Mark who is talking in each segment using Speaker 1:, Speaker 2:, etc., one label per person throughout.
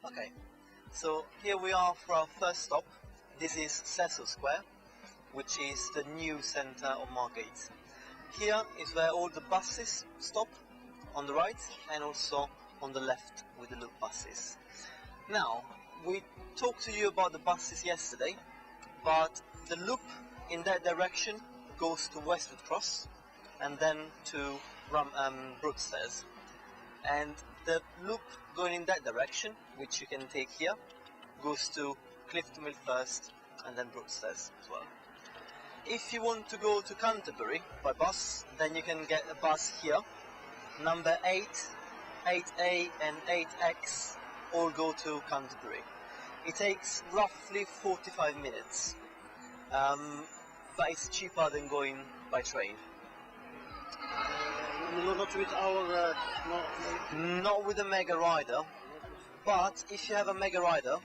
Speaker 1: Okay, so here we are for our first stop. This is Cecil Square, which is the new centre of Margate. Here is where all the buses stop, on the right and also on the left with the loop buses. Now, we talked to you about the buses yesterday, but the loop in that direction goes to Westwood Cross and then to Broadstairs. And the loop going in that direction, which you can take here, goes to Clifton Mill first and then Broadstairs as well. If you want to go to Canterbury by bus, then you can get a bus here. Number 8, 8A and 8X all go to Canterbury. It takes roughly 45 minutes, but it's cheaper than going by train.
Speaker 2: Not with our...
Speaker 1: Not with a Mega Rider, but if you have a Mega Rider,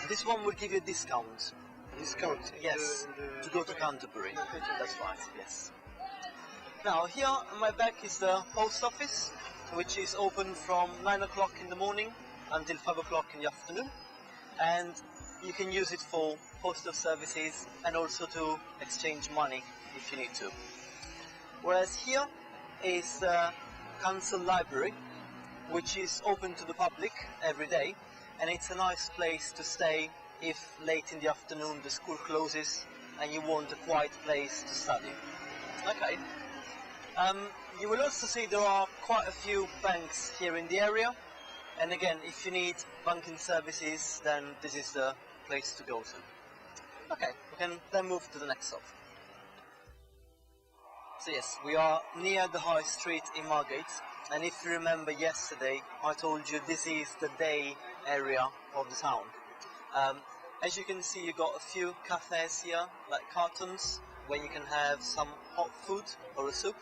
Speaker 1: this one will give you a discount.
Speaker 2: Discount?
Speaker 1: Yes, to go to Canterbury. That's right, yes. Now, here on my back is the post office, which is open from 9 o'clock in the morning until 5 o'clock in the afternoon. And you can use it for postal services and also to exchange money if you need to. Whereas here is the Council Library, which is open to the public every day, and it's a nice place to stay if late in the afternoon the school closes and you want a quiet place to study. Okay. You will also see there are quite a few banks here in the area, and again, if you need banking services, then this is the place to go to. Okay, we can then move to the next stop. So yes, we are near the High Street in Margate, and if you remember yesterday, I told you this is the day area of the town. As you can see, you got a few cafes here, like Cartons, where you can have some hot food or a soup,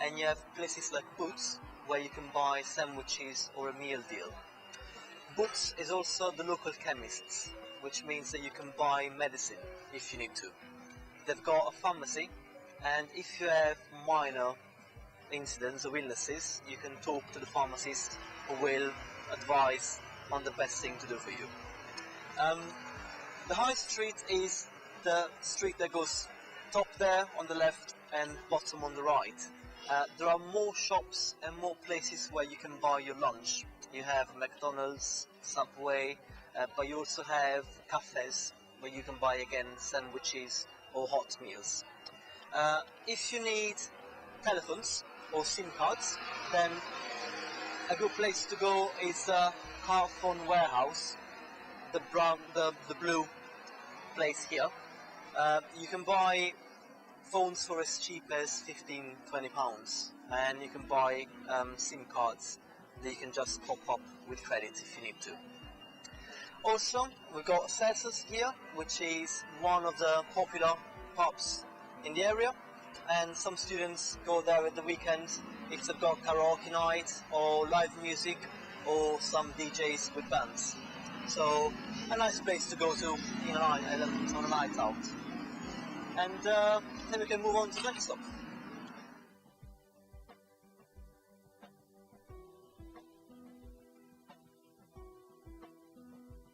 Speaker 1: and you have places like Boots, where you can buy sandwiches or a meal deal. Boots is also the local chemists, which means that you can buy medicine if you need to. They've got a pharmacy, and if you have minor incidents or illnesses, you can talk to the pharmacist who will advise on the best thing to do for you. The High Street is the street that goes top there on the left and bottom on the right. There are more shops and more places where you can buy your lunch. You have McDonald's, Subway, but you also have cafes where you can buy again sandwiches or hot meals. If you need telephones or SIM cards, then a good place to go is Car Phone Warehouse, the blue place here. You can buy phones for as cheap as £15–20, and you can buy SIM cards that you can just top up with credit if you need to. Also, we've got Cecil's here, which is one of the popular pubs in the area, and some students go there at the weekends if they've got karaoke night or live music or some DJs with bands. So a nice place to go to on a night out. And then we can move on to the next stop.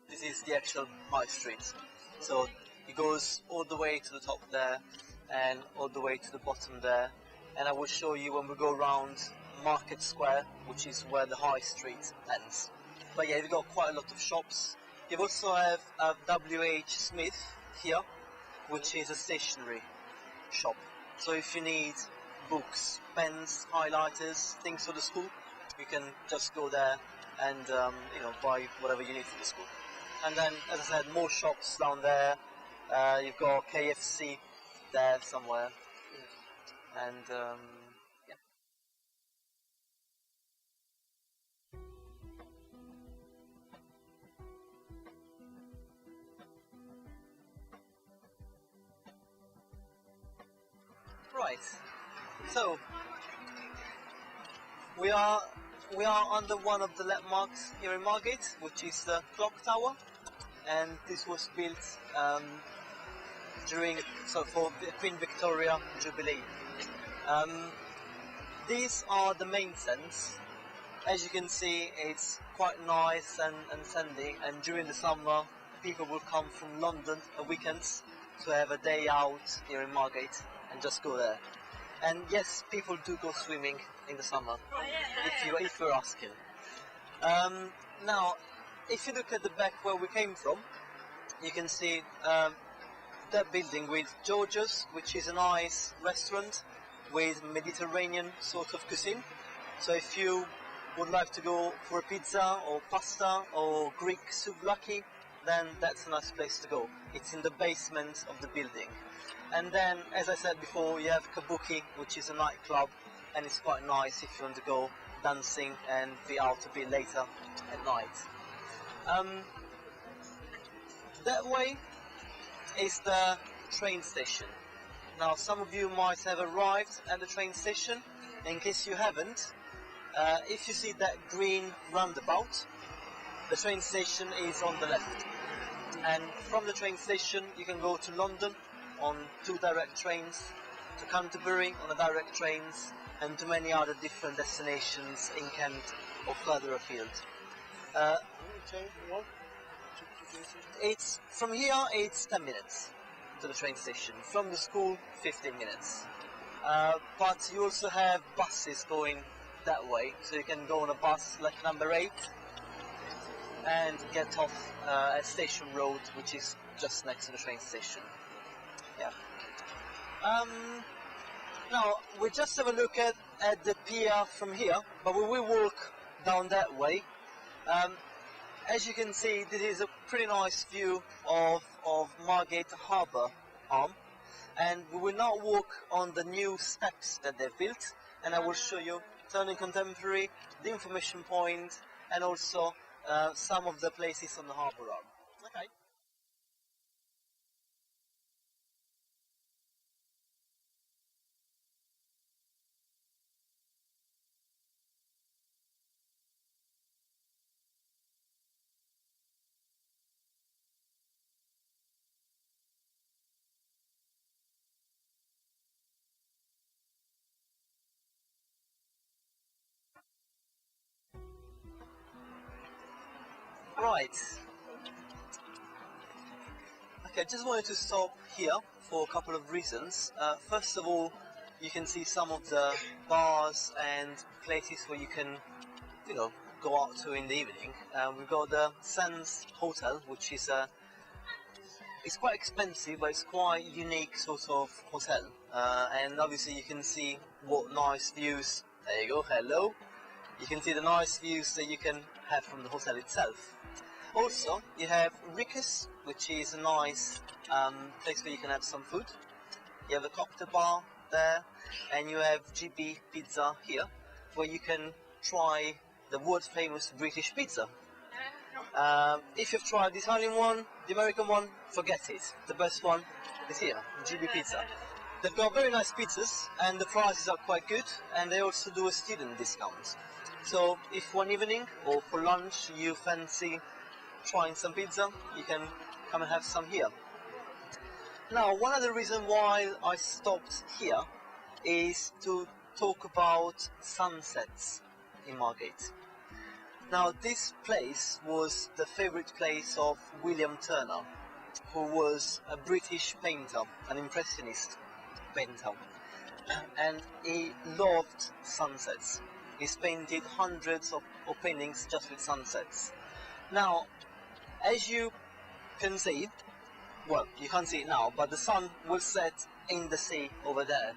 Speaker 1: This is the actual High Street. So it goes all the way to the top there and all the way to the bottom there. And I will show you when we go around Market Square, which is where the High Street ends. But yeah, you've got quite a lot of shops. You also have W.H. Smith here, which is a stationery shop. So if you need books, pens, highlighters, things for the school, you can just go there and buy whatever you need for the school. And then, as I said, more shops down there. You've got KFC there somewhere, and yeah. Right. So we are under one of the landmarks here in Margate, which is the clock tower, and this was built for Queen Victoria Jubilee. These are the main stands As you can see, it's quite nice and sandy, and during the summer people will come from London on weekends to have a day out here in Margate and just go there. And yes, people do go swimming in the summer, if you're asking. Now, if you look at the back where we came from, you can see that building with George's, which is a nice restaurant with Mediterranean sort of cuisine. So if you would like to go for a pizza or pasta or Greek souvlaki, then that's a nice place to go. It's in the basement of the building. And then, as I said before, you have Kabuki, which is a nightclub, and it's quite nice if you want to go dancing and be out a bit later at night. That way is the train station. Now, some of you might have arrived at the train station. In case you haven't, if you see that green roundabout, the train station is on the left. And from the train station you can go to London on 2 direct trains, to Canterbury on the direct trains, and to many other different destinations in Kent or further afield. It's from here it's 10 minutes to the train station. From the school, 15 minutes. But you also have buses going that way, so you can go on a bus like number 8 and get off at Station Road, which is just next to the train station. Yeah. Now we just have a look at the pier from here, but we will walk down that way. As you can see, this is a pretty nice view of Margate Harbour arm, and we will now walk on the new steps that they've built, and I will show you Turning Contemporary, the information point, and also some of the places on the harbour arm. Okay. Right. Okay, I just wanted to stop here for a couple of reasons. First of all, you can see some of the bars and places where you can, go out to in the evening. We've got the Sands Hotel, which is it's quite expensive, but it's quite unique sort of hotel. And obviously you can see what nice views. There you go. Hello. You can see the nice views that you can have from the hotel itself. Also, you have Rick's, which is a nice place where you can have some food. You have a cocktail bar there, and you have GB Pizza here, where you can try the world famous British pizza. If you've tried the Italian one, the American one, forget it. The best one is here, GB Pizza. They've got very nice pizzas, and the prices are quite good, and they also do a student discount. So if one evening or for lunch you fancy trying some pizza, you can come and have some here. Now, one other reason why I stopped here is to talk about sunsets in Margate. Now, this place was the favourite place of William Turner, who was a British painter, an impressionist painter, and he loved sunsets. He's painted hundreds of paintings just with sunsets. Now, as you can see, well, you can't see it now, but the sun will set in the sea over there,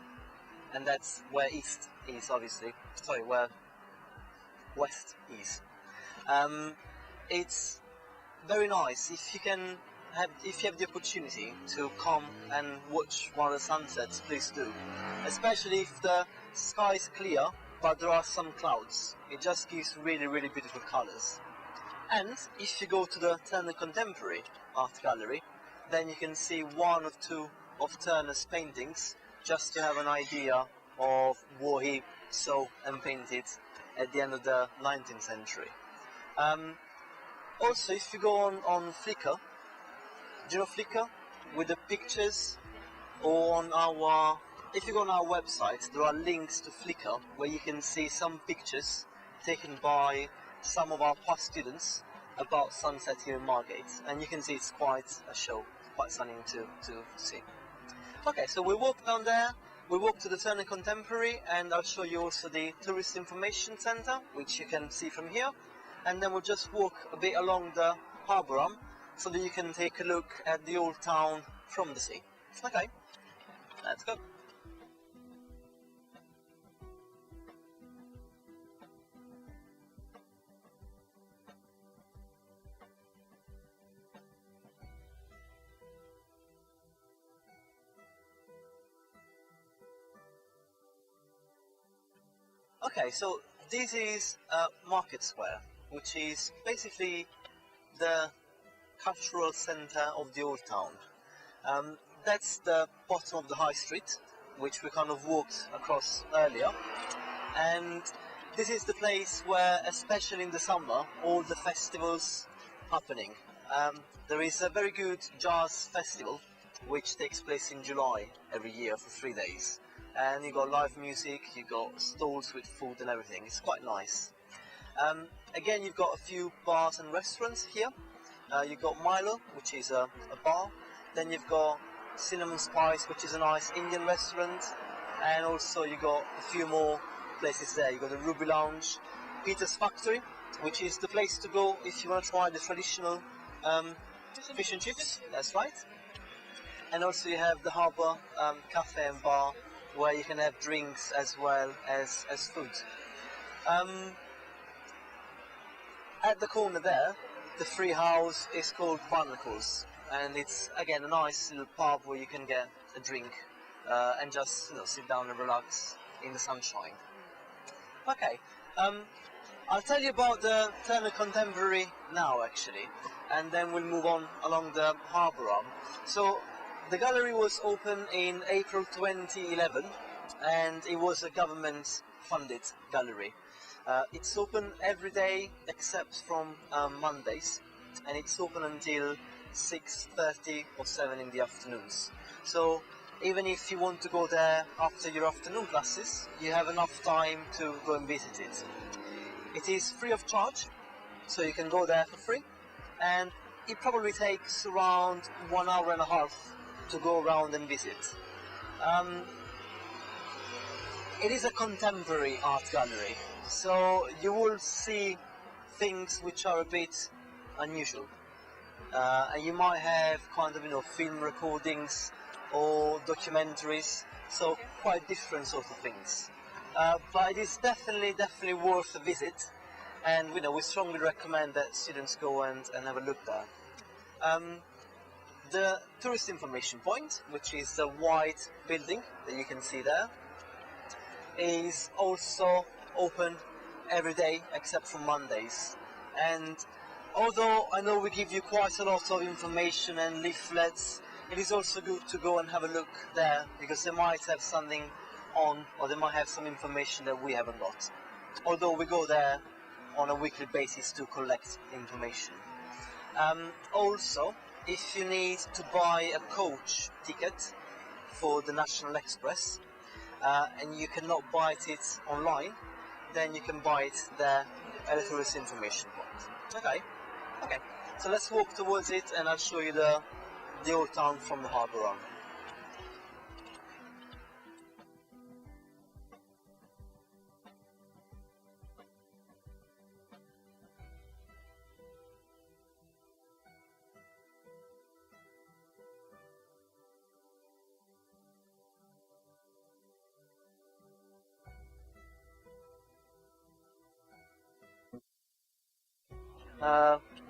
Speaker 1: and that's where east is, obviously. Sorry, where west is. It's very nice if you have the opportunity to come and watch one of the sunsets. Please do, especially if the sky is clear, but there are some clouds. It just gives really, really beautiful colours. And if you go to the Turner Contemporary Art Gallery, then you can see one or two of Turner's paintings, just to have an idea of what he saw and painted at the end of the 19th century. Also, if you go on Flickr, do you know Flickr? With the pictures, or if you go on our website, there are links to Flickr where you can see some pictures taken by some of our past students about sunset here in Margate, and you can see it's quite a show, quite stunning to see. Okay, so we walk down there, we walk to the Turner Contemporary, and I'll show you also the Tourist Information Centre, which you can see from here, and then we'll just walk a bit along the harbour arm so that you can take a look at the old town from the sea. Okay, let's go. Okay, so this is Market Square, which is basically the cultural centre of the old town. That's the bottom of the high street, which we kind of walked across earlier, and this is the place where, especially in the summer, all the festivals happening. There is a very good jazz festival which takes place in July every year for 3 days. And you got live music, you got stalls with food and everything. It's quite nice. Again, you've got a few bars and restaurants here. You've got Milo, which is a bar. Then you've got Cinnamon Spice, which is a nice Indian restaurant. And also you got a few more places there. You've got the Ruby Lounge, Peter's Factory, which is the place to go if you want to try the traditional fish and chips. That's right. And also you have the Harbour Cafe and Bar, where you can have drinks as well as food. At the corner there, the free house is called Barnacles, and it's again a nice little pub where you can get a drink and just sit down and relax in the sunshine. Okay, I'll tell you about the Turner Contemporary now actually, and then we'll move on along the harbour arm. So the gallery was open in April 2011, and it was a government-funded gallery. It's open every day except from Mondays, and it's open until 6:30 or 7 in the afternoons. So even if you want to go there after your afternoon classes, you have enough time to go and visit it. It is free of charge, so you can go there for free, and it probably takes around 1 hour and a half to go around and visit. It is a contemporary art gallery, so you will see things which are a bit unusual. And you might have kind of film recordings or documentaries, so quite different sort of things. But it is definitely worth a visit, and we strongly recommend that students go and have a look there. The Tourist Information Point, which is the white building that you can see there, is also open every day except for Mondays. And although I know we give you quite a lot of information and leaflets, it is also good to go and have a look there, because they might have something on, or they might have some information that we haven't got. Although we go there on a weekly basis to collect information. Also, if you need to buy a coach ticket for the National Express, and you cannot buy it online, then you can buy it there at a Tourist Information Point. Okay. So let's walk towards it, and I'll show you the old town from the harbour arm.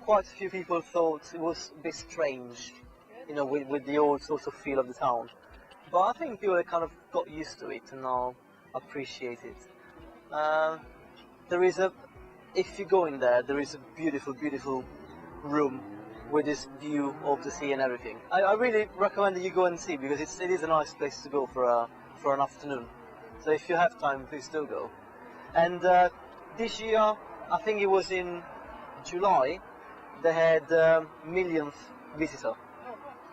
Speaker 1: Quite a few people thought it was a bit strange, with the old sort of feel of the town. But I think people kind of got used to it and now appreciate it. If you go in there is a beautiful room with this view of the sea and everything. I really recommend that you go and see, because it is a nice place to go for an afternoon. So if you have time, please do go. And this year, I think it was in July, they had millionth visitor.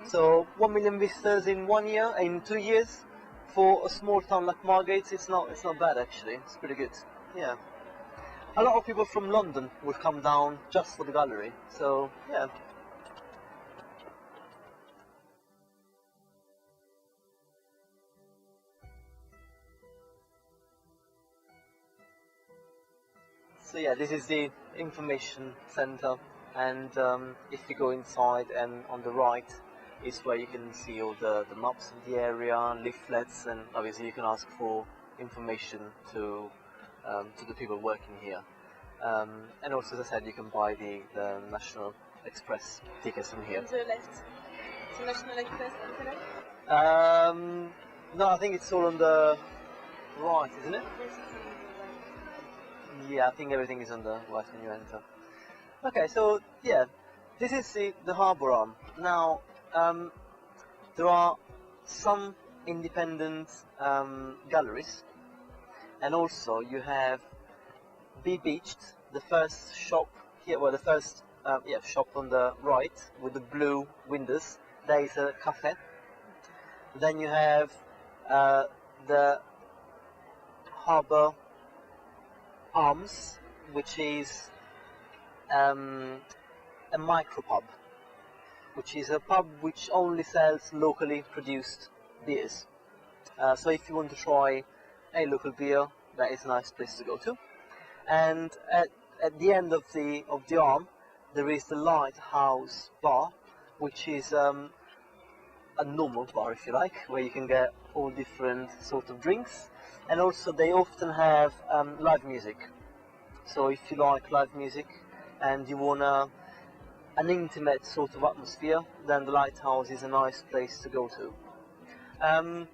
Speaker 1: So 1 million visitors in 1 year, in 2 years, for a small town like Margate, it's not bad actually. It's pretty good. Yeah. a lot of people from London will come down just for the gallery. So yeah. So yeah, this is the information center, and if you go inside and on the right is where you can see all the maps of the area, leaflets, and obviously you can ask for information to the people working here. And also, as I said, you can buy the National Express tickets from here.
Speaker 3: On the left. The National Express on the left?
Speaker 1: No, I think it's all on the right, isn't it?
Speaker 3: Yes, it's on the right.
Speaker 1: Yeah, I think everything is on the right when you enter. Okay, so yeah, this is the harbour arm. Now, there are some independent galleries, and also you have Be Beached, the first shop here, well, the first shop on the right with the blue windows. There is a cafe. Then you have the Harbour Arms, which is a micropub, which is a pub which only sells locally produced beers. So if you want to try a local beer, that is a nice place to go to. And at the end of the arm, there is the Lighthouse Bar, which is a normal bar, if you like, where you can get all different sort of drinks. And also they often have live music. So if you like live music and you want an intimate sort of atmosphere, then the Lighthouse is a nice place to go to.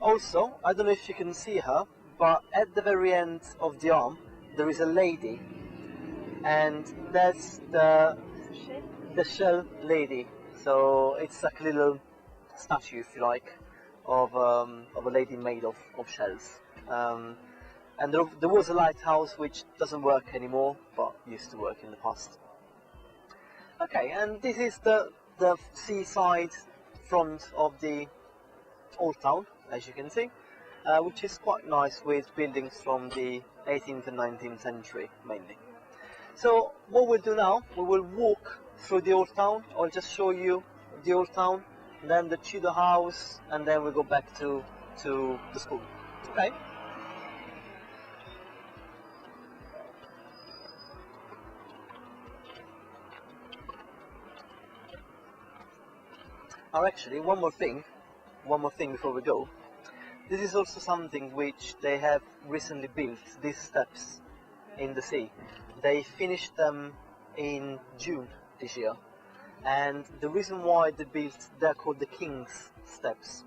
Speaker 1: Also, I don't know if you can see her, but at the very end of the arm there is a lady, and that's the shell lady. So it's like a little statue, if you like, of a lady made of shells. And there was a lighthouse which doesn't work anymore, but used to work in the past. Okay, and this is the seaside front of the old town, as you can see, which is quite nice, with buildings from the 18th and 19th century mainly. So what we'll do now, we will walk through the old town. I'll just show you the old town, then the Tudor house, and then we'll go back to the school. Okay? Oh, actually, one more thing before we go. This is also something which they have recently built, these steps in the sea. They finished them in June this year, and the reason why they're called the King's Steps,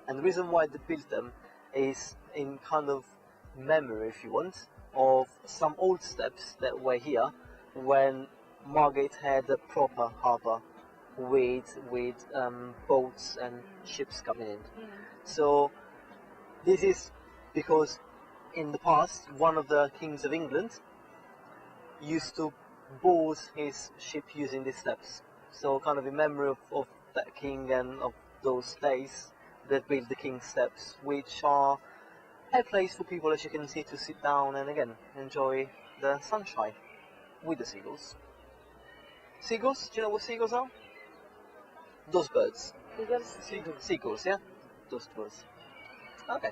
Speaker 1: and the reason why they built them is in kind of memory, if you want, of some old steps that were here when Margate had a proper harbour with boats and ships coming in. So this is because in the past one of the kings of England used to board his ship using these steps. So kind of in memory of that king and of those days, they built the King's Steps, which are a place for people, as you can see, to sit down and again enjoy the sunshine with the seagulls. Seagulls? Do you know what seagulls are? Those birds. Seagulls, yeah? Those birds. Okay.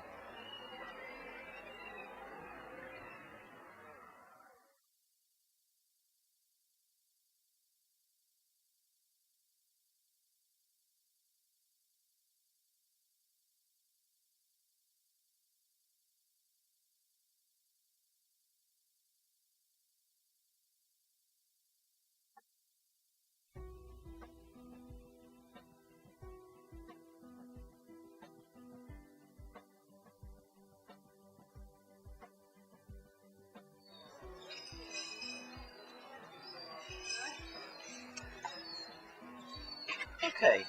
Speaker 1: Okay,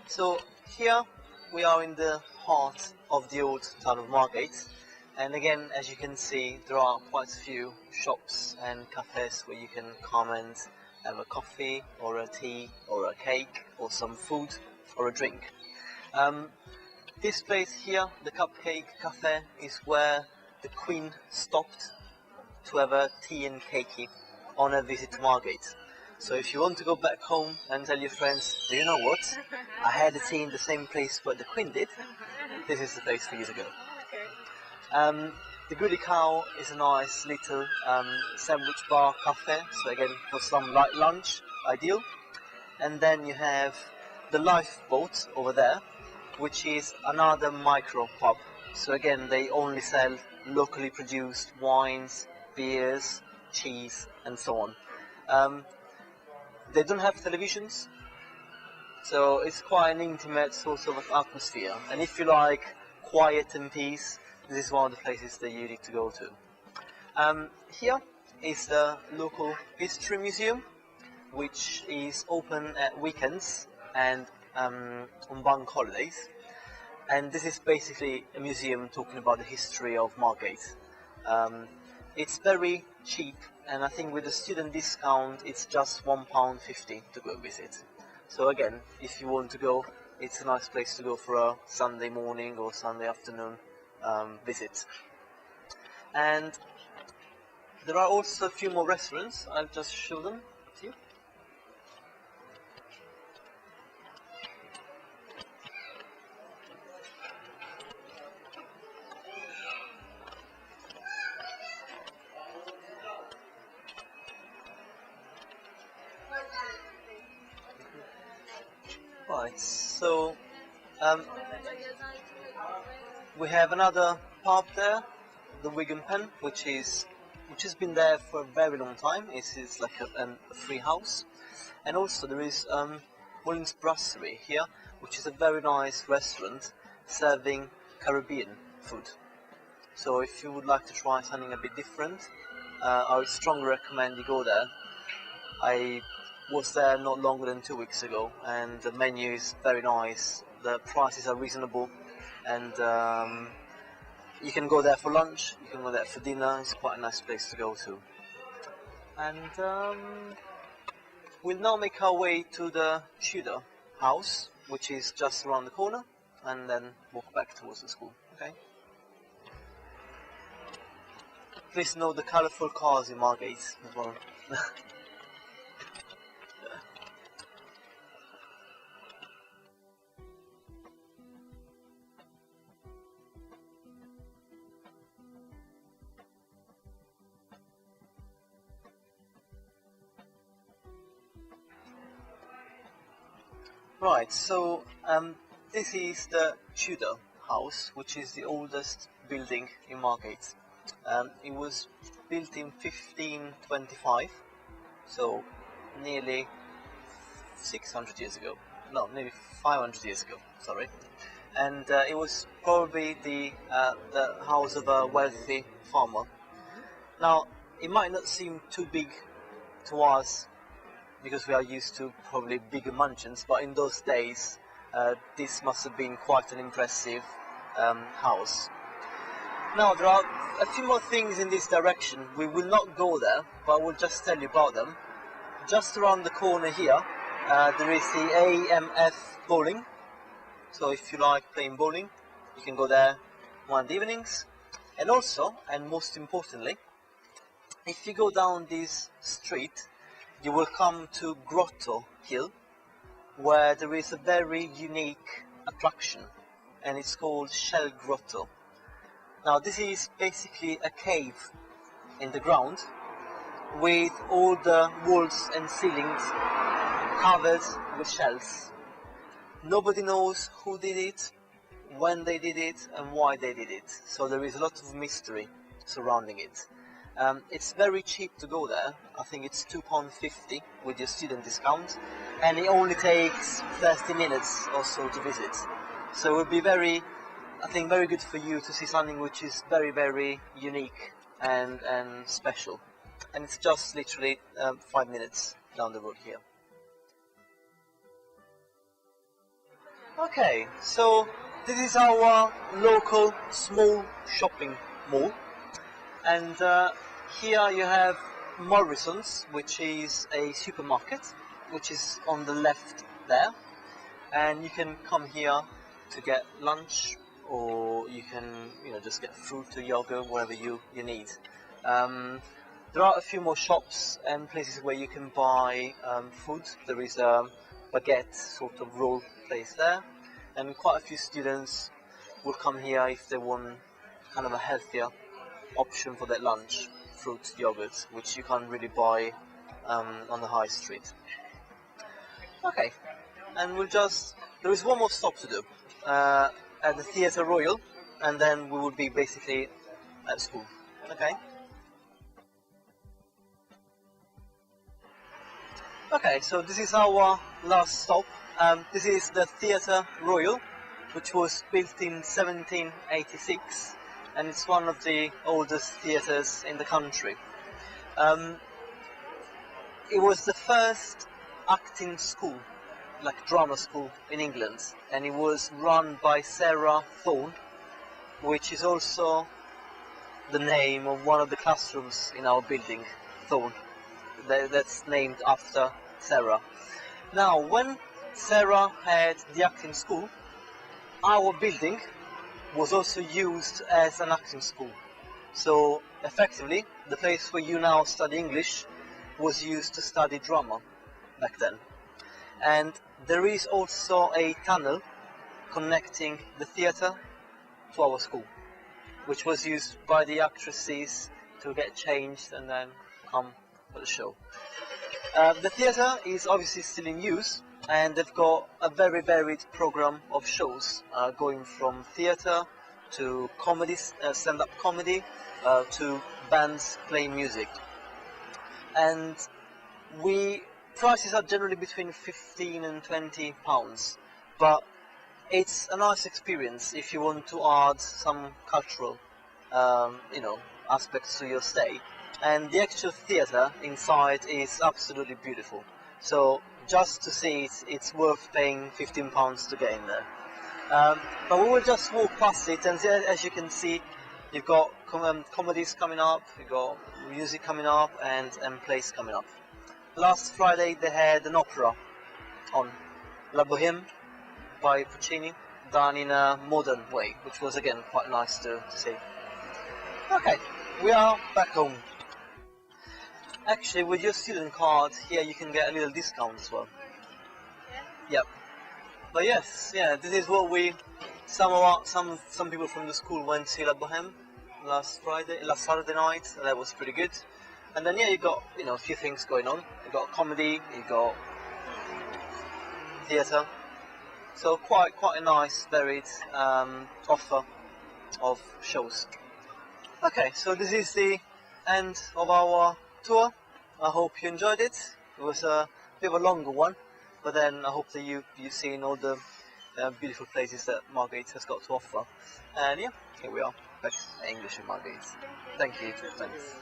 Speaker 1: so here we are in the heart of the old town of Margate, and again, as you can see, there are quite a few shops and cafes where you can come and have a coffee or a tea or a cake or some food or a drink. This place here, the Cupcake Cafe, is where the Queen stopped to have a tea and cakey on a visit to Margate. So if you want to go back home and tell your friends, do you know what? I had a tea in the same place where the Queen did. This is the place for you to go.
Speaker 3: Okay.
Speaker 1: The Goody Cow is a nice little sandwich bar cafe. So again, for some light lunch, ideal. And then you have the Lifeboat over there, which is another micro pub. So again, they only sell locally produced wines, beers, cheese, and so on. They don't have televisions, so it's quite an intimate sort of atmosphere. And if you like quiet and peace, this is one of the places that you need to go to. Here is the local history museum, which is open at weekends and on bank holidays. And this is basically a museum talking about the history of Margate. It's very cheap, and I think with the student discount it's just £1.50 to go visit. So again, if you want to go, it's a nice place to go for a Sunday morning or Sunday afternoon visit. And there are also a few more restaurants. I'll just show them to you. Right, so we have another pub there, the Wigan Pen, which has been there for a very long time. It is like a free house, and also there is Mullins Brasserie here, which is a very nice restaurant serving Caribbean food. So if you would like to try something a bit different, I would strongly recommend you go there. I was there not longer than 2 weeks ago, and the menu is very nice, the prices are reasonable, and you can go there for lunch, you can go there for dinner. It's quite a nice place to go to. And we'll now make our way to the Tudor house, which is just around the corner, and then walk back towards the school. Okay? Please note the colourful cars in Margate as well. Right, so this is the Tudor house, which is the oldest building in Margate. It was built in 1525, so nearly 600 years ago. No, nearly 500 years ago, sorry. And it was probably the house of a wealthy farmer. Now, it might not seem too big to us, because we are used to probably bigger mansions, but in those days this must have been quite an impressive house. Now there are a few more things in this direction. We will not go there, but I will just tell you about them. Just around the corner here there is the EiM bowling, so if you like playing bowling you can go there one of the evenings. And also, and most importantly, if you go down this street you will come to Grotto Hill, where there is a very unique attraction, and it's called Shell Grotto. Now this is basically a cave in the ground with all the walls and ceilings covered with shells. Nobody knows who did it, when they did it, and why they did it, so there is a lot of mystery surrounding it. It's very cheap to go there. I think it's £2.50 with your student discount, and it only takes 30 minutes or so to visit. So it would be very good for you to see something which is very, very unique and special. And it's just literally 5 minutes down the road here. Okay, so this is our local small shopping mall. And here you have Morrison's, which is a supermarket, which is on the left there. And you can come here to get lunch, or you can just get fruit or yogurt, whatever you need. There are a few more shops and places where you can buy food. There is a baguette sort of roll place there, and quite a few students will come here if they want kind of a healthier option for their lunch, fruit, yogurt, which you can't really buy on the high street. Okay, and there is one more stop to do at the Theatre Royal, and then we will be basically at school. Okay. Okay, so this is our last stop. This is the Theatre Royal, which was built in 1786, and it's one of the oldest theatres in the country. It was the first acting school, like drama school in England, and it was run by Sarah Thorne, which is also the name of one of the classrooms in our building, Thorne. That's named after Sarah. Now, when Sarah had the acting school, our building was also used as an acting school. So effectively, the place where you now study English was used to study drama back then. And there is also a tunnel connecting the theatre to our school, which was used by the actresses to get changed and then come for the show. The theatre is obviously still in use, and they've got a very varied program of shows, going from theatre to comedies, stand-up comedy, to bands playing music. And prices are generally between 15 and 20 pounds, but it's a nice experience if you want to add some cultural, aspects to your stay. And the actual theatre inside is absolutely beautiful. So just to see it, it's worth paying £15 to get in there. But we will just walk past it, and as you can see, you've got comedies coming up, you've got music coming up, and plays coming up. Last Friday they had an opera on, La Bohème by Puccini, done in a modern way, which was again quite nice to see. Okay, we are back home. Actually, with your student card here, you can get a little discount as well. Yep. But yes, yeah, this is what some people from the school went to La Bohème last Saturday night, and that was pretty good. And then yeah, you got a few things going on. You got comedy, you got theatre, so quite a nice varied offer of shows. Okay, so this is the end of our tour. I hope you enjoyed it. It was a bit of a longer one, but then I hope that you've seen all the beautiful places that Margate has got to offer. And yeah, here we are, back at English in Margate. Thank you. Thanks.